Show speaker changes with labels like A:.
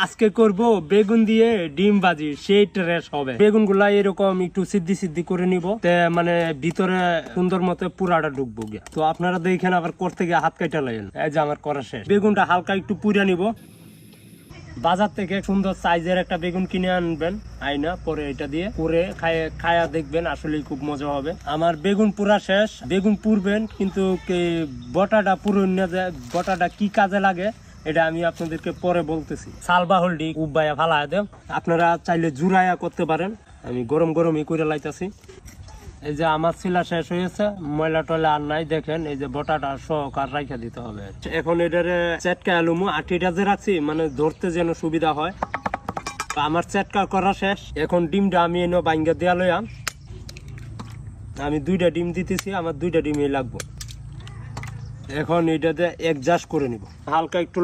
A: আজকে করব বেগুন দিয়ে ডিম ভাজি, সেই টেস্ট হবে। বেগুন গুলা এরকম একটু সিদ্ধি করে নিব, মানে ভিতরে সুন্দর মতো পুরাটা ঢুকবো গিয়া। তো আপনারা দেখেন আবার করতে গিয়ে হাত কাটা লাগেন। এই যে আমার করা শেষ। বেগুনটা হালকা একটু পুড়ে নিব। বাজার থেকে সুন্দর সাইজের একটা বেগুন কিনে আনবেন, আইনা পরে এটা দিয়ে পুরে খায়া দেখবেন, আসলে খুব মজা হবে। আমার বেগুন পুরা শেষ। বেগুন পুরবেন, কিন্তু বটাটা পুরন না যায়। বটাটা কি কাজে লাগে এটা আমি আপনাদেরকে পরে বলতেছি। সালবা হলডি উবাইয়া ফালায়া দেন, আপনারা চাইলে জুড়াইয়া করতে পারেন। আমি গরমই করে লাইতাছি। এই যে আমার ছিলা শেষ হয়েছে, ময়লা টয়লা আর নাই। দেখেন এই যে বটাটা সহকার রাইখা দিতে হবে। এখন এটারে চেটকা আলুমু আটিটা যে রাখছি, মানে ধরতে যেন সুবিধা হয়। আমার চেটকা করা শেষ। এখন ডিমটা আমি এনে বাইঙ্গা দেয়া লইয়াম। আমি 2টা ডিম দিতেছি, আমার 2টা ডিমই লাগবো। এখন এটাতে অ্যাডজাস্ট করে নিব, হালকা একটু